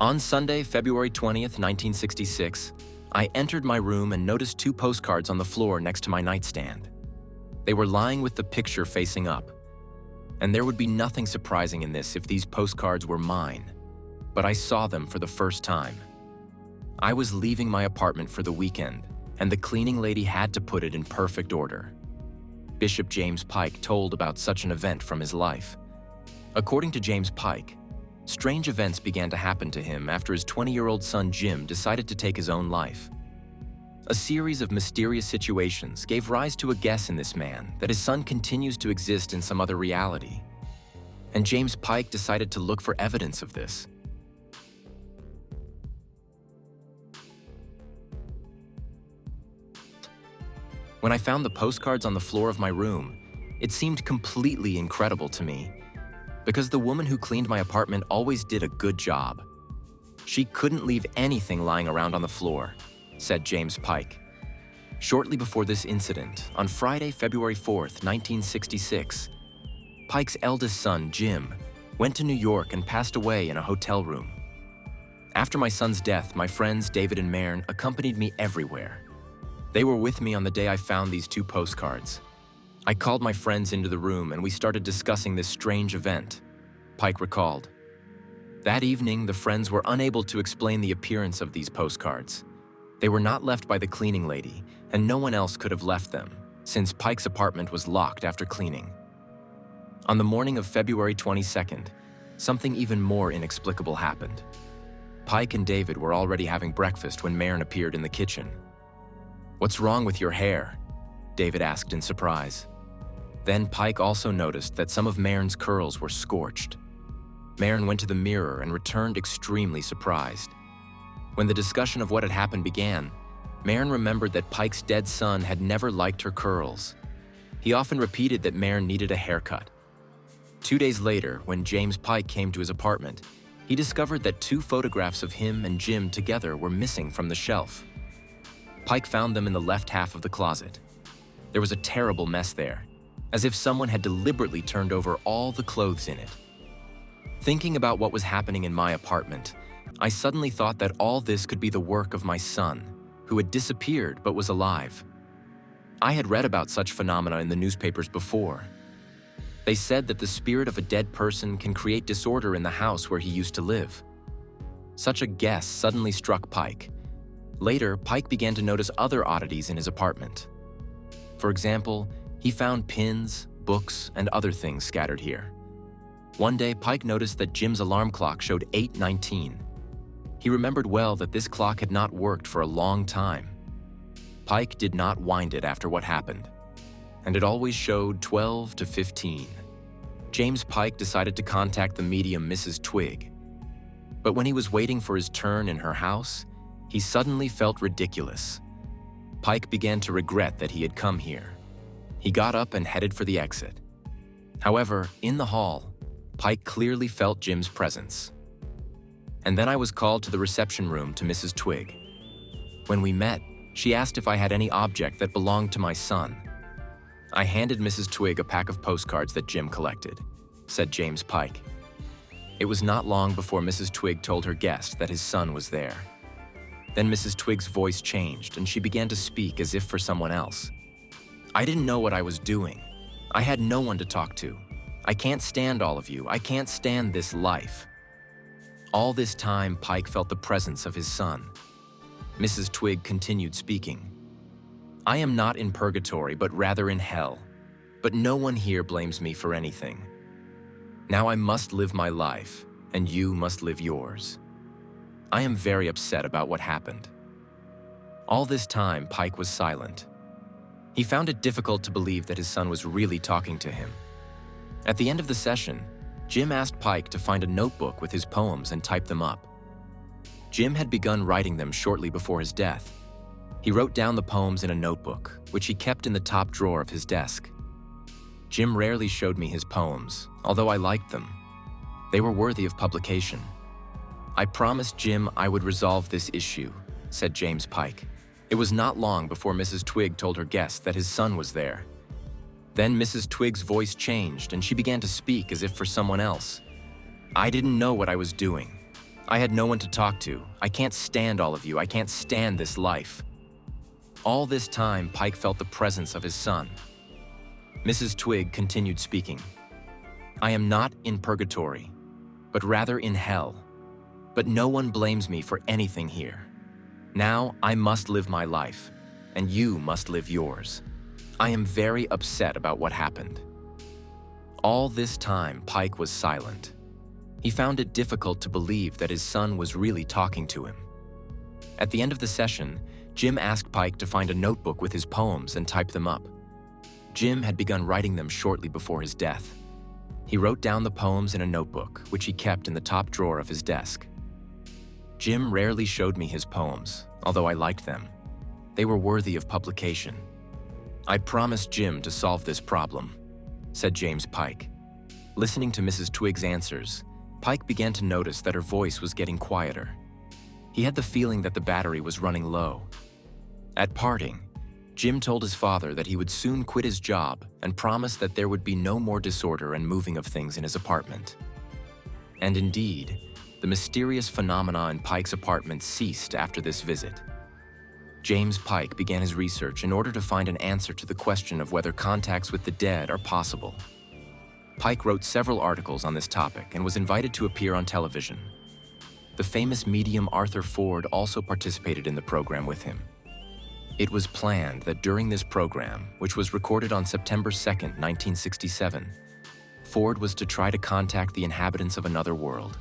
On Sunday, February 20th, 1966, I entered my room and noticed two postcards on the floor next to my nightstand. They were lying with the picture facing up. And there would be nothing surprising in this if these postcards were mine. But I saw them for the first time. I was leaving my apartment for the weekend, and the cleaning lady had to put it in perfect order. Bishop James Pike told about such an event from his life. According to James Pike, strange events began to happen to him after his 20-year-old son Jim decided to take his own life. A series of mysterious situations gave rise to a guess in this man that his son continues to exist in some other reality. And James Pike decided to look for evidence of this. When I found the postcards on the floor of my room, it seemed completely incredible to me, because the woman who cleaned my apartment always did a good job. She couldn't leave anything lying around on the floor, said James Pike. Shortly before this incident, on Friday, February 4th, 1966, Pike's eldest son, Jim, went to New York and passed away in a hotel room. After my son's death, my friends David and Maren accompanied me everywhere. They were with me on the day I found these two postcards. I called my friends into the room and we started discussing this strange event, Pike recalled. That evening, the friends were unable to explain the appearance of these postcards. They were not left by the cleaning lady, and no one else could have left them, since Pike's apartment was locked after cleaning. On the morning of February 22nd, something even more inexplicable happened. Pike and David were already having breakfast when Maren appeared in the kitchen. "What's wrong with your hair?" David asked in surprise. Then Pike also noticed that some of Maren's curls were scorched. Maren went to the mirror and returned extremely surprised. When the discussion of what had happened began, Maren remembered that Pike's dead son had never liked her curls. He often repeated that Maren needed a haircut. 2 days later, when James Pike came to his apartment, he discovered that two photographs of him and Jim together were missing from the shelf. Pike found them in the left half of the closet. There was a terrible mess there, as if someone had deliberately turned over all the clothes in it. Thinking about what was happening in my apartment, I suddenly thought that all this could be the work of my son, who had disappeared but was alive. I had read about such phenomena in the newspapers before. They said that the spirit of a dead person can create disorder in the house where he used to live. Such a guess suddenly struck Pike. Later, Pike began to notice other oddities in his apartment. For example, he found pins, books, and other things scattered here. One day, Pike noticed that Jim's alarm clock showed 8:19. He remembered well that this clock had not worked for a long time. Pike did not wind it after what happened, and it always showed 12 to 15. James Pike decided to contact the medium Mrs. Twig. But when he was waiting for his turn in her house, he suddenly felt ridiculous. Pike began to regret that he had come here. He got up and headed for the exit. However, in the hall, Pike clearly felt Jim's presence. And then I was called to the reception room to Mrs. Twig. When we met, she asked if I had any object that belonged to my son. I handed Mrs. Twig a pack of postcards that Jim collected, said James Pike. It was not long before Mrs. Twig told her guest that his son was there. Then Mrs. Twig's voice changed and she began to speak as if for someone else. I didn't know what I was doing. I had no one to talk to. I can't stand all of you. I can't stand this life. All this time, Pike felt the presence of his son. Mrs. Twig continued speaking. I am not in purgatory, but rather in hell. But no one here blames me for anything. Now I must live my life, and you must live yours. I am very upset about what happened. All this time, Pike was silent. He found it difficult to believe that his son was really talking to him. At the end of the session, Jim asked Pike to find a notebook with his poems and type them up. Jim had begun writing them shortly before his death. He wrote down the poems in a notebook, which he kept in the top drawer of his desk. Jim rarely showed me his poems, although I liked them. They were worthy of publication. I promised Jim I would resolve this issue, said James Pike. It was not long before Mrs. Twig told her guest that his son was there. Then Mrs. Twig's voice changed and she began to speak as if for someone else. I didn't know what I was doing. I had no one to talk to. I can't stand all of you. I can't stand this life. All this time, Pike felt the presence of his son. Mrs. Twig continued speaking. I am not in purgatory, but rather in hell. But no one blames me for anything here. Now I must live my life, and you must live yours. I am very upset about what happened. All this time, Pike was silent. He found it difficult to believe that his son was really talking to him. At the end of the session, Jim asked Pike to find a notebook with his poems and type them up. Jim had begun writing them shortly before his death. He wrote down the poems in a notebook, which he kept in the top drawer of his desk. Jim rarely showed me his poems, although I liked them. They were worthy of publication. I promised Jim to solve this problem, said James Pike. Listening to Mrs. Twig's answers, Pike began to notice that her voice was getting quieter. He had the feeling that the battery was running low. At parting, Jim told his father that he would soon quit his job and promised that there would be no more disorder and moving of things in his apartment. And indeed, the mysterious phenomena in Pike's apartment ceased after this visit. James Pike began his research in order to find an answer to the question of whether contacts with the dead are possible. Pike wrote several articles on this topic and was invited to appear on television. The famous medium Arthur Ford also participated in the program with him. It was planned that during this program, which was recorded on September 2, 1967, Ford was to try to contact the inhabitants of another world.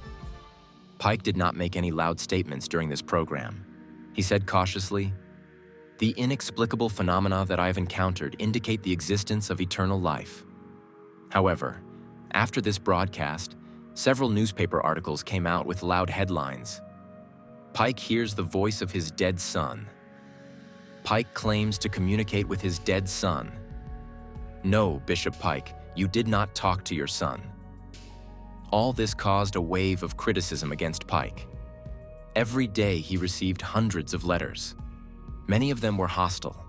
Pike did not make any loud statements during this program. He said cautiously, "The inexplicable phenomena that I have encountered indicate the existence of eternal life." However, after this broadcast, several newspaper articles came out with loud headlines. Pike hears the voice of his dead son. Pike claims to communicate with his dead son. No, Bishop Pike, you did not talk to your son. All this caused a wave of criticism against Pike. Every day he received hundreds of letters. Many of them were hostile.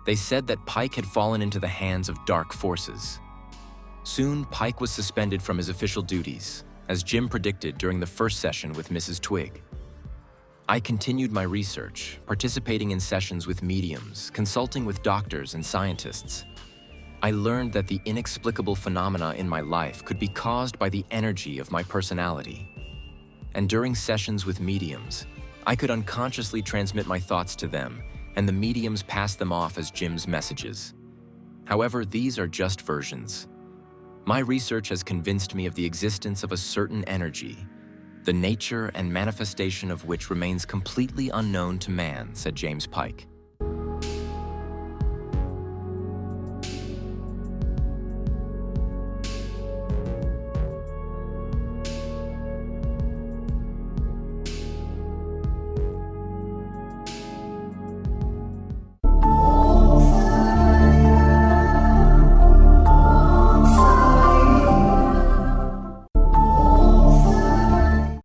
They said that Pike had fallen into the hands of dark forces. Soon, Pike was suspended from his official duties, as Jim predicted during the first session with Mrs. Twig. I continued my research, participating in sessions with mediums, consulting with doctors and scientists. I learned that the inexplicable phenomena in my life could be caused by the energy of my personality. And during sessions with mediums, I could unconsciously transmit my thoughts to them, and the mediums passed them off as Jim's messages. However, these are just versions. My research has convinced me of the existence of a certain energy, the nature and manifestation of which remains completely unknown to man, said James Pike.